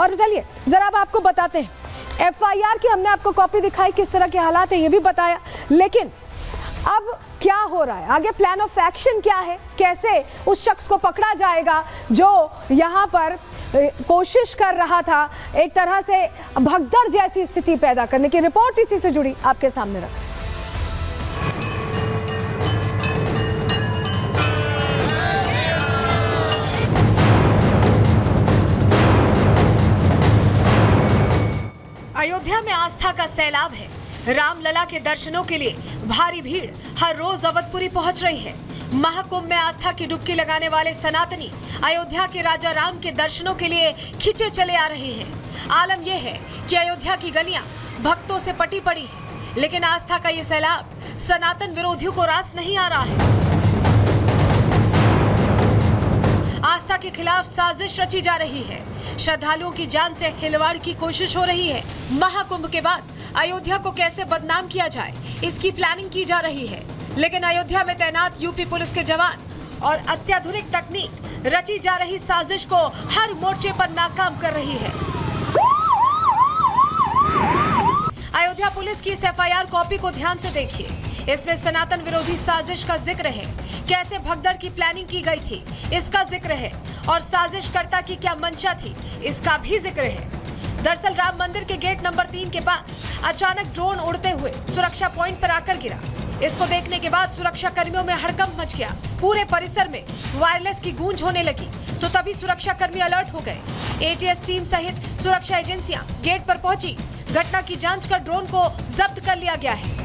और चलिए जरा अब आपको बताते हैं, एफआईआर की हमने आपको कॉपी दिखाई, किस तरह के हालात है ये भी बताया, लेकिन अब क्या हो रहा है आगे, प्लान ऑफ एक्शन क्या है, कैसे उस शख्स को पकड़ा जाएगा जो यहाँ पर कोशिश कर रहा था एक तरह से भगदड़ जैसी स्थिति पैदा करने की। रिपोर्ट इसी से जुड़ी आपके सामने रख। अयोध्या में आस्था का सैलाब है। रामलला के दर्शनों के लिए भारी भीड़ हर रोज अवधपुरी पहुंच रही है। महाकुंभ में आस्था की डुबकी लगाने वाले सनातनी अयोध्या के राजा राम के दर्शनों के लिए खिंचे चले आ रहे हैं। आलम यह है कि अयोध्या की गलियां भक्तों से पटी पड़ी हैं, लेकिन आस्था का ये सैलाब सनातन विरोधियों को रास नहीं आ रहा है। आस्था के खिलाफ साजिश रची जा रही है। श्रद्धालुओं की जान से खिलवाड़ की कोशिश हो रही है। महाकुंभ के बाद अयोध्या को कैसे बदनाम किया जाए, इसकी प्लानिंग की जा रही है, लेकिन अयोध्या में तैनात यूपी पुलिस के जवान और अत्याधुनिक तकनीक रची जा रही साजिश को हर मोर्चे पर नाकाम कर रही है। अयोध्या पुलिस की इस एफआईआर कॉपी को ध्यान से देखिए। इसमें सनातन विरोधी साजिश का जिक्र है, कैसे भगदड़ की प्लानिंग की गई थी इसका जिक्र है, और साजिशकर्ता की क्या मंशा थी इसका भी जिक्र है। दरअसल राम मंदिर के गेट नंबर 3 के पास अचानक ड्रोन उड़ते हुए सुरक्षा पॉइंट पर आकर गिरा। इसको देखने के बाद सुरक्षा कर्मियों में हड़कंप मच गया। पूरे परिसर में वायरलेस की गूंज होने लगी, तो तभी सुरक्षा कर्मी अलर्ट हो गए। एटीएस टीम सहित सुरक्षा एजेंसियां गेट पर पहुंची। घटना की जांच कर ड्रोन को जब्त कर लिया गया है।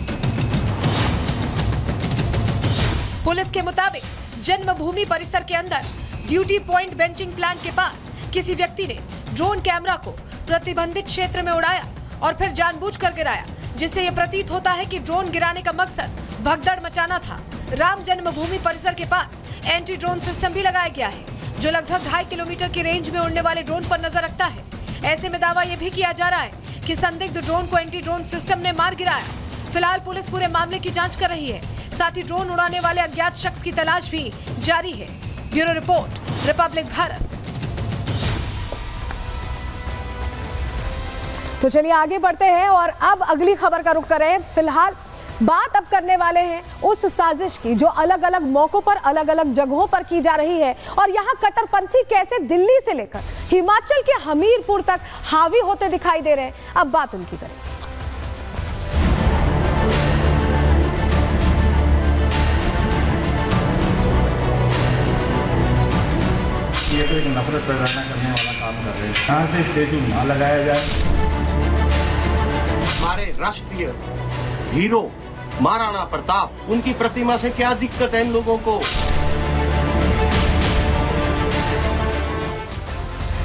पुलिस के मुताबिक जन्मभूमि परिसर के अंदर ड्यूटी पॉइंट बेंचिंग प्लांट के पास किसी व्यक्ति ने ड्रोन कैमरा को प्रतिबंधित क्षेत्र में उड़ाया और फिर जानबूझकर गिराया, जिससे यह प्रतीत होता है कि ड्रोन गिराने का मकसद भगदड़ मचाना था। राम जन्मभूमि परिसर के पास एंटी ड्रोन सिस्टम भी लगाया गया है, जो लगभग 2.5 किलोमीटर की रेंज में उड़ने वाले ड्रोन पर नजर रखता है। ऐसे में दावा यह भी किया जा रहा है कि संदिग्ध ड्रोन को एंटी ड्रोन सिस्टम ने मार गिराया। फिलहाल पुलिस पूरे मामले की जाँच कर रही है, साथ ही ड्रोन उड़ाने वाले अज्ञात शख्स की तलाश भी जारी है। Bureau report, Republic Bharat. तो चलिए आगे बढ़ते हैं और अब अगली खबर का रुख करें। फिलहाल बात अब करने वाले हैं उस साजिश की जो अलग अलग मौकों पर अलग अलग जगहों पर की जा रही है, और यहाँ कट्टरपंथी कैसे दिल्ली से लेकर हिमाचल के हमीरपुर तक हावी होते दिखाई दे रहे हैं। अब बात उनकी करें। ये तो एक नफरत पैदा करने वाला काम कर रहे हैं। यहाँ से स्टेचू ना लगाया जाए। हमारे राष्ट्रीय हीरो महाराणा प्रताप, उनकी प्रतिमा से क्या दिक्कत है इन लोगों को?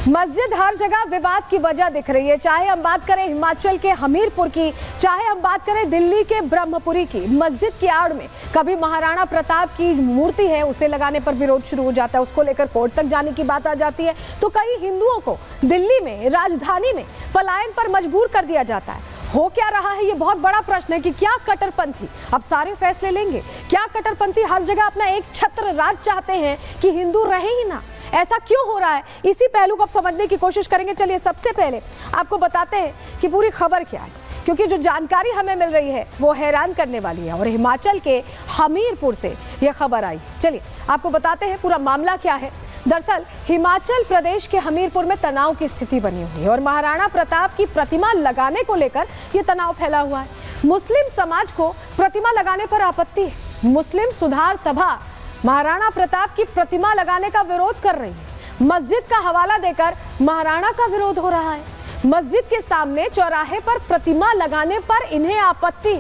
मस्जिद हर जगह विवाद की वजह दिख रही है, चाहे हम बात करें हिमाचल के हमीरपुर की, चाहे हम बात करें दिल्ली के ब्रह्मपुरी की। मस्जिद की आड़ में कभी महाराणा प्रताप की मूर्ति है, उसे लगाने पर विरोध शुरू हो जाता है, उसको लेकर कोर्ट तक जाने की बात आ जाती है। तो कई हिंदुओं को दिल्ली में, राजधानी में पलायन पर मजबूर कर दिया जाता है। हो क्या रहा है, ये बहुत बड़ा प्रश्न है कि क्या कट्टरपंथी अब सारे फैसले लेंगे? क्या कट्टरपंथी हर जगह अपना एक छत्र राज चाहते हैं कि हिंदू रहे ही ना? ऐसा क्यों हो रहा है, इसी पहलू को अब समझने की कोशिश करेंगे। चलिए सबसे पहले आपको बताते हैं कि पूरी खबर क्या है, क्योंकि जो जानकारी हमें मिल रही है वो हैरान करने वाली है, और हिमाचल के हमीरपुर से यह खबर आई। चलिए आपको बताते हैं पूरा मामला क्या है। दरअसल हिमाचल प्रदेश के हमीरपुर में तनाव की स्थिति बनी हुई है, और महाराणा प्रताप की प्रतिमा लगाने को लेकर यह तनाव फैला हुआ है। मुस्लिम समाज को प्रतिमा लगाने पर आपत्ति है। मुस्लिम सुधार सभा महाराणा प्रताप की प्रतिमा लगाने का विरोध कर रही है। मस्जिद का हवाला देकर महाराणा का विरोध हो रहा है। मस्जिद के सामने चौराहे पर प्रतिमा लगाने पर इन्हें आपत्ति।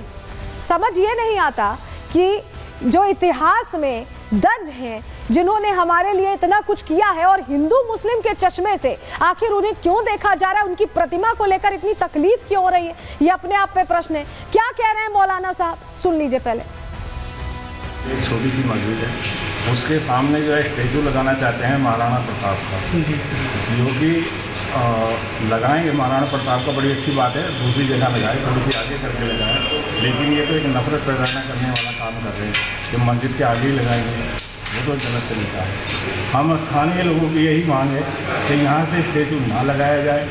समझ ये नहीं आता कि जो इतिहास में दर्ज हैं, जिन्होंने हमारे लिए इतना कुछ किया है, और हिंदू मुस्लिम के चश्मे से आखिर उन्हें क्यों देखा जा रहा है, उनकी प्रतिमा को लेकर इतनी तकलीफ क्यों हो रही है, ये अपने आप पे प्रश्न है। क्या कह रहे हैं मौलाना साहब, सुन लीजिए पहले। एक छोटी सी मस्जिद है, उसके सामने जो है स्टेचू लगाना चाहते हैं महाराणा प्रताप का, जो कि लगाएंगे। महाराणा प्रताप का बड़ी अच्छी बात है, दूसरी जगह लगाए, थोड़ी सी आगे करके लगाए, लेकिन ये तो एक नफरत पैदा करने वाला काम कर रहे हैं कि मस्जिद के आगे ही लगाएंगे, वो तो गलत तरीका है। हम स्थानीय लोगों की यही मांग है कि यहाँ से स्टेचू ना लगाया जाए।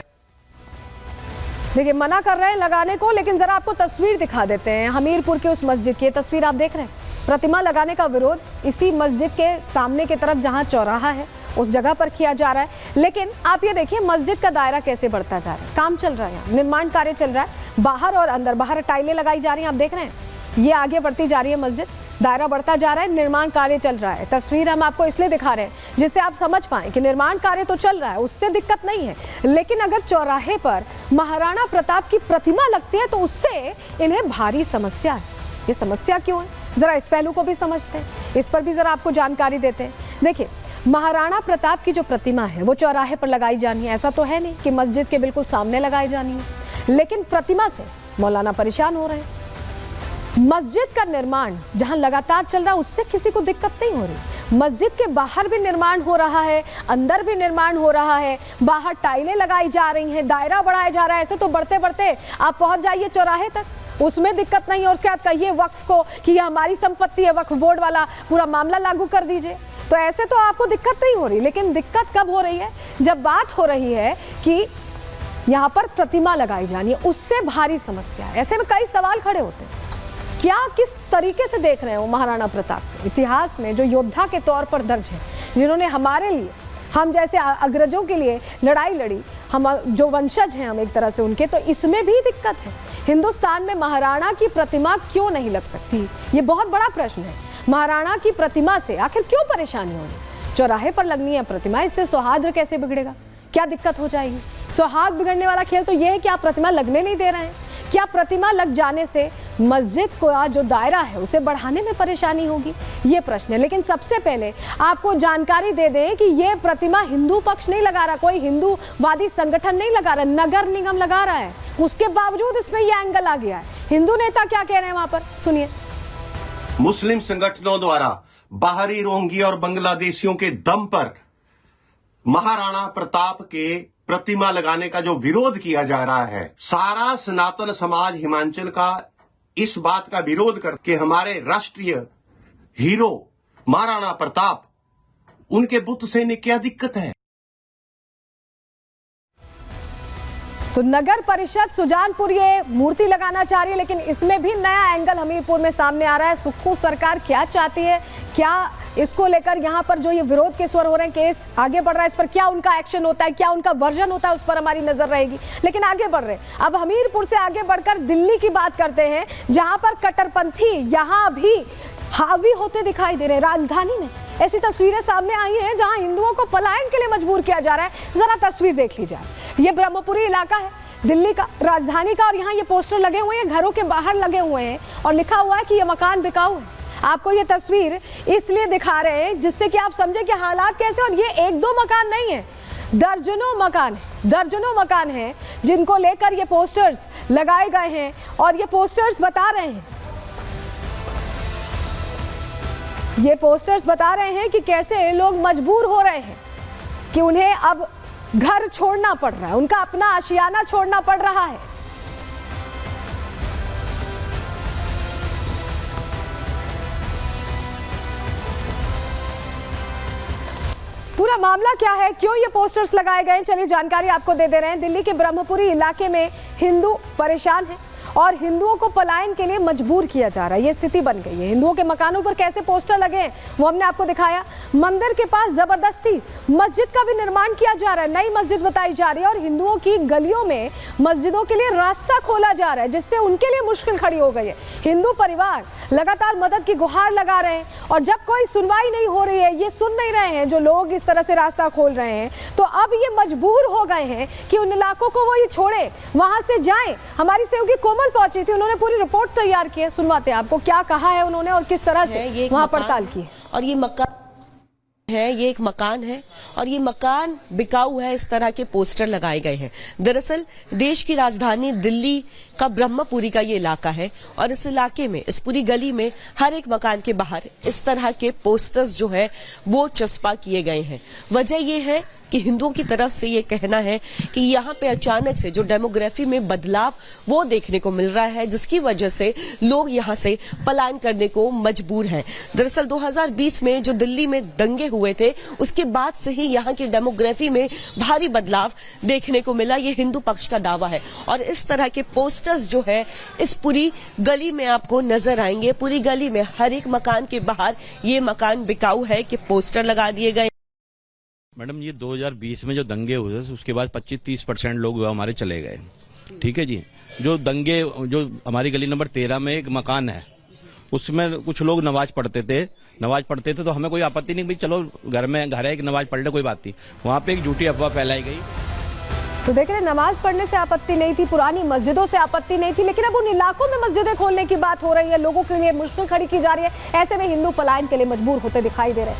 देखिए मना कर रहे हैं लगाने को, लेकिन जरा आपको तस्वीर दिखा देते हैं हमीरपुर के उस मस्जिद की। तस्वीर आप देख रहे हैं, प्रतिमा लगाने का विरोध इसी मस्जिद के सामने की तरफ जहां चौराहा है उस जगह पर किया जा रहा है। लेकिन आप ये देखिए मस्जिद का दायरा कैसे बढ़ता जा रहा है। काम चल रहा है, यहाँ निर्माण कार्य चल रहा है, बाहर और अंदर। बाहर टाइलें लगाई जा रही हैं, आप देख रहे हैं, ये आगे बढ़ती जा रही है मस्जिद, दायरा बढ़ता जा रहा है, निर्माण कार्य चल रहा है। तस्वीर हम आपको इसलिए दिखा रहे हैं जिससे आप समझ पाएं कि निर्माण कार्य तो चल रहा है, उससे दिक्कत नहीं है, लेकिन अगर चौराहे पर महाराणा प्रताप की प्रतिमा लगती है तो उससे इन्हें भारी समस्या है। ये समस्या क्यों है, जरा इस पहलू को भी समझते हैं, इस पर भी जरा आपको जानकारी देते हैं। देखिए महाराणा प्रताप की जो प्रतिमा है वो चौराहे पर लगाई जानी है, ऐसा तो है नहीं कि मस्जिद के बिल्कुल सामने लगाई जानी है, लेकिन प्रतिमा से मौलाना परेशान हो रहे हैं। मस्जिद का निर्माण जहां लगातार चल रहा है उससे किसी को दिक्कत नहीं हो रही। मस्जिद के बाहर भी निर्माण हो रहा है, अंदर भी निर्माण हो रहा है, बाहर टाइलें लगाई जा रही हैं, दायरा बढ़ाया जा रहा है। ऐसे तो बढ़ते बढ़ते आप पहुंच जाइए चौराहे तक, उसमें दिक्कत नहीं है। और उसके बाद कहिए वक्फ को कि ये हमारी संपत्ति है, वक्फ बोर्ड वाला पूरा मामला लागू कर दीजिए, तो ऐसे तो आपको दिक्कत नहीं हो रही। लेकिन दिक्कत कब हो रही है, जब बात हो रही है कि यहाँ पर प्रतिमा लगाई जानी है, उससे भारी समस्या है। ऐसे में कई सवाल खड़े होते हैं, क्या किस तरीके से देख रहे हैं वो महाराणा प्रताप इतिहास में जो योद्धा के तौर पर दर्ज है, जिन्होंने हमारे लिए, हम जैसे अग्रजों के लिए लड़ाई लड़ी, हम जो वंशज हैं हम एक तरह से उनके, तो इसमें भी दिक्कत है। हिंदुस्तान में महाराणा की प्रतिमा क्यों नहीं लग सकती, ये बहुत बड़ा प्रश्न है। महाराणा की प्रतिमा से आखिर क्यों परेशानी हो रही, चौराहे पर लगनी है प्रतिमा, इससे सौहार्द कैसे बिगड़ेगा, क्या दिक्कत हो जाएगी। सौहार्द बिगड़ने वाला खेल तो ये है कि आप प्रतिमा लगने नहीं दे रहे हैं। क्या प्रतिमा लग जाने से मस्जिद का जो दायरा है उसे बढ़ाने में परेशानी होगी, ये प्रश्न है। लेकिन सबसे पहले आपको जानकारी दे दें कि ये प्रतिमा हिंदू पक्ष नहीं लगा रहा, कोई हिंदूवादी संगठन नहीं लगा रहा, नगर निगम लगा रहा है। उसके बावजूद इसमें ये एंगल आ गया है। हिंदू नेता क्या कह रहे हैं वहां पर, सुनिए। मुस्लिम संगठनों द्वारा बाहरी रोहिंग्या और बांग्लादेशियों के दम पर महाराणा प्रताप के प्रतिमा लगाने का जो विरोध किया जा रहा है, सारा सनातन समाज हिमाचल का इस बात का विरोध करके हमारे राष्ट्रीय हीरो महाराणा प्रताप, उनके बुत से इन्हें क्या दिक्कत है। तो नगर परिषद सुजानपुर ये मूर्ति लगाना चाह रही है, लेकिन इसमें भी नया एंगल हमीरपुर में सामने आ रहा है। सुक्खू सरकार क्या चाहती है, क्या इसको लेकर यहाँ पर जो ये विरोध के स्वर हो रहे हैं, केस आगे बढ़ रहा है, इस पर क्या उनका एक्शन होता है, क्या उनका वर्जन होता है, उस पर हमारी नजर रहेगी। लेकिन आगे बढ़ रहे हैं, अब हमीरपुर से आगे बढ़कर दिल्ली की बात करते हैं, जहां पर कट्टरपंथी यहाँ भी हावी होते दिखाई दे रहे हैं। राजधानी में ऐसी तस्वीरें सामने आई हैं जहां हिंदुओं को पलायन के लिए मजबूर किया जा रहा है। जरा तस्वीर देख लीजिए, ये ब्रह्मपुरी इलाका है दिल्ली का, राजधानी का, और यहाँ ये पोस्टर लगे हुए हैं, घरों के बाहर लगे हुए हैं, और लिखा हुआ है कि ये मकान बिकाऊ है। आपको ये तस्वीर इसलिए दिखा रहे हैं जिससे कि आप समझे कि हालात कैसे। और ये एक दो मकान नहीं है, दर्जनों मकान हैं जिनको लेकर ये पोस्टर्स लगाए गए हैं। और ये पोस्टर्स बता रहे हैं कि कैसे लोग मजबूर हो रहे हैं कि उन्हें अब घर छोड़ना पड़ रहा है, उनका अपना आशियाना छोड़ना पड़ रहा है। पूरा मामला क्या है, क्यों ये पोस्टर्स लगाए गए, चलिए जानकारी आपको दे दे रहे हैं। दिल्ली के ब्रह्मपुरी इलाके में हिंदू परेशान हैं और हिंदुओं को पलायन के लिए मजबूर किया जा रहा है, ये स्थिति बन गई है। हिंदुओं के मकानों पर कैसे पोस्टर लगे हैं वो हमने आपको दिखाया। मंदिर के पास जबरदस्ती मस्जिद का भी निर्माण किया जा रहा है, नई मस्जिद बताई जा रही है, और हिंदुओं की गलियों में मस्जिदों के लिए रास्ता खोला जा रहा है, जिससे उनके लिए मुश्किल खड़ी हो गई है। हिंदू परिवार लगातार मदद की गुहार लगा रहे हैं, और जब कोई सुनवाई नहीं हो रही है, ये सुन नहीं रहे हैं जो लोग इस तरह से रास्ता खोल रहे हैं, तो अब ये मजबूर हो गए हैं कि उन इलाकों को वो ये छोड़े, वहां से जाएं। हमारी सहयोगी कोमल पहुंची थी, उन्होंने पूरी रिपोर्ट तैयार की है, सुनवाते हैं आपको क्या कहा है उन्होंने और किस तरह से वहां पड़ताल की है। और ये मकान है, ये एक मकान है और ये मकान बिकाऊ है, इस तरह के पोस्टर लगाए गए हैं। दरअसल देश की राजधानी दिल्ली का ब्रह्मपुरी का ये इलाका है और इस इलाके में, इस पूरी गली में हर एक मकान के बाहर इस तरह के पोस्टर्स जो है वो चस्पा किए गए हैं। वजह ये है कि हिंदुओं की तरफ से ये कहना है कि यहाँ पे अचानक से जो डेमोग्राफी में बदलाव वो देखने को मिल रहा है, जिसकी वजह से लोग यहाँ से पलायन करने को मजबूर हैं। दरअसल 2020 में जो दिल्ली में दंगे हुए थे, उसके बाद से से ही यहाँ की डेमोग्राफी में भारी बदलाव देखने को मिला, ये हिंदू पक्ष का दावा है। और इस तरह के पोस्टर्स जो है इस पूरी गली में आपको नजर आएंगे। पूरी गली में हर एक मकान के बाहर ये मकान बिकाऊ है कि पोस्टर लगा दिए गए। मैडम, ये 2020 में जो दंगे हुए उसके बाद 25-30% लोग हमारे चले गए। ठीक है जी। जो दंगे, जो हमारी गली नंबर 13 में एक मकान है, उसमें कुछ लोग नमाज पढ़ते थे तो हमें कोई आपत्ति नहीं, भाई चलो घर है कि नमाज पढ़ ले, कोई बात नहीं। वहाँ पे एक झूठी अफवाह फैलाई गई। तो देख रहे, नमाज पढ़ने से आपत्ति नहीं थी, पुरानी मस्जिदों से आपत्ति नहीं थी, लेकिन अब उन इलाकों में मस्जिदें खोलने की बात हो रही है, लोगों के लिए मुश्किल खड़ी की जा रही है। ऐसे में हिंदू पलायन के लिए मजबूर होते दिखाई दे रहे हैं।